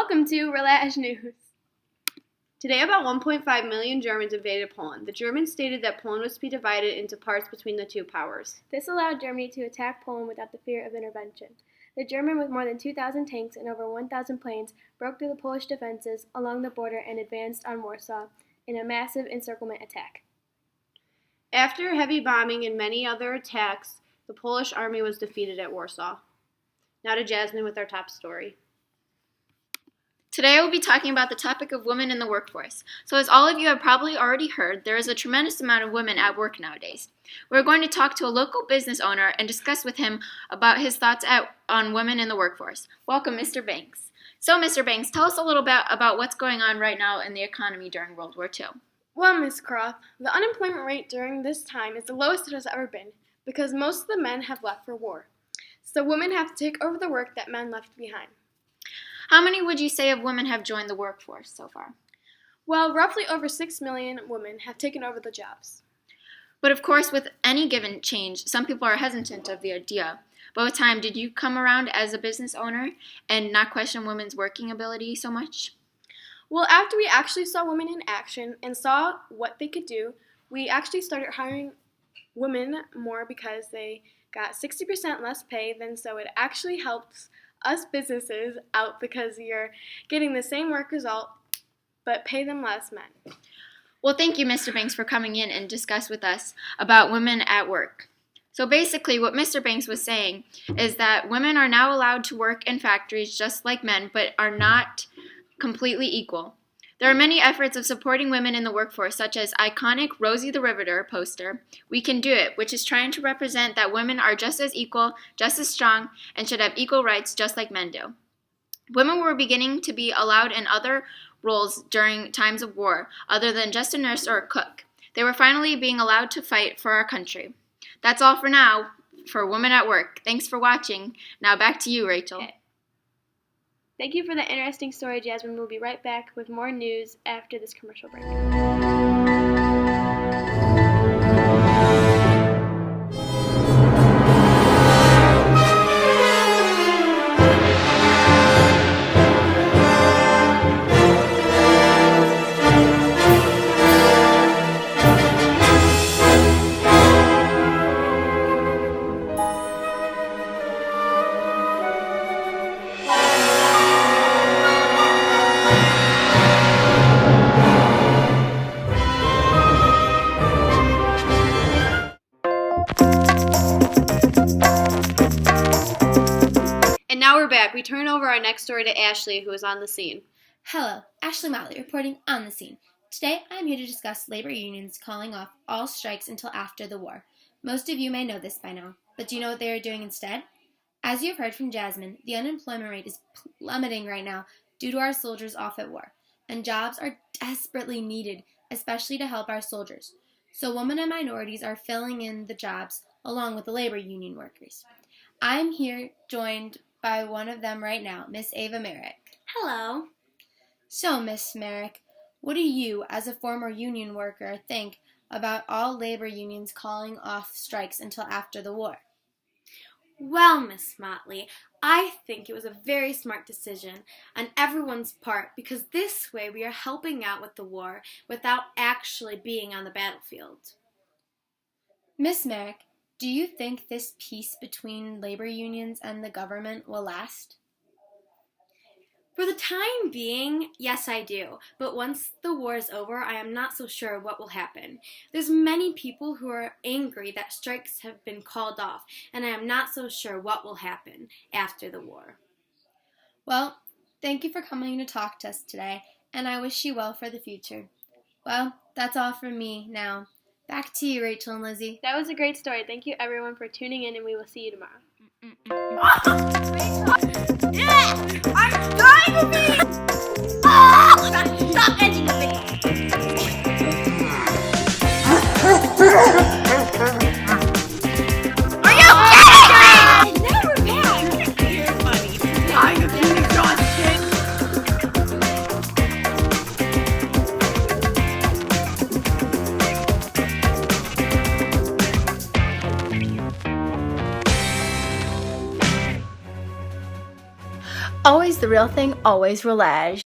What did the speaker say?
Welcome to RLAJ News. Today, about 1.5 million Germans invaded Poland. The Germans stated that Poland was to be divided into parts between the two powers. This allowed Germany to attack Poland without the fear of intervention. The German, with more than 2,000 tanks and over 1,000 planes, broke through the Polish defenses along the border and advanced on Warsaw in a massive encirclement attack. After heavy bombing and many other attacks, the Polish army was defeated at Warsaw. Now to Jazmin with our top story. Today I will be talking about the topic of women in the workforce. So as all of you have probably already heard, there is a tremendous amount of women at work nowadays. We're going to talk to a local business owner and discuss with him about his thoughts on women in the workforce. Welcome, Mr. Banks. So, Mr. Banks, tell us a little bit about what's going on right now in the economy during World War II. Well, Ms. Kroth, the unemployment rate during this time is the lowest it has ever been because most of the men have left for war. So women have to take over the work that men left behind. How many would you say of women have joined the workforce so far? Well, roughly over 6 million women have taken over the jobs. But of course, with any given change, some people are hesitant of the idea. But with time, did you come around as a business owner and not question women's working ability so much? Well, after we actually saw women in action and saw what they could do, we actually started hiring women more because they got 60% less pay, so it actually helps us businesses out because you're getting the same work result but pay them less men. Well, thank you, Mr. Banks, for coming in and discuss with us about women at work. So basically what Mr. Banks was saying is that women are now allowed to work in factories just like men but are not completely equal. There are many efforts of supporting women in the workforce, such as iconic Rosie the Riveter poster, We Can Do It, which is trying to represent that women are just as equal, just as strong, and should have equal rights just like men do. Women were beginning to be allowed in other roles during times of war, other than just a nurse or a cook. They were finally being allowed to fight for our country. That's all for now for Women at Work. Thanks for watching. Now back to you, Rachel. Okay. Thank you for the interesting story, Jazmin. We'll be right back with more news after this commercial break. And now we're back. We turn over our next story to Ashley, who is on the scene. Hello, Ashley Motley reporting on the scene. Today I am here to discuss labor unions calling off all strikes until after the war. Most of you may know this by now, but do you know what they are doing instead? As you have heard from Jazmin, the unemployment rate is plummeting right now due to our soldiers off at war, and jobs are desperately needed, especially to help our soldiers. So women and minorities are filling in the jobs along with the labor union workers. I am here joined by one of them right now, Miss Ava Merrick. Hello. So, Miss Merrick, what do you, as a former union worker, think about all labor unions calling off strikes until after the war? Well, Miss Motley, I think it was a very smart decision on everyone's part because this way we are helping out with the war without actually being on the battlefield. Miss Merrick, do you think this peace between labor unions and the government will last? For the time being, yes I do, but once the war is over, I am not so sure what will happen. There's many people who are angry that strikes have been called off, and I am not so sure what will happen after the war. Well, thank you for coming to talk to us today, and I wish you well for the future. Well, that's all from me now. Back to you, Rachel and Lizzie. That was a great story. Thank you, everyone, for tuning in, and we will see you tomorrow. I'm dying of me! Stop edging the Are you okay? Never back! You're funny. Dying of you, Johnson! Always the real thing, always RLAJ.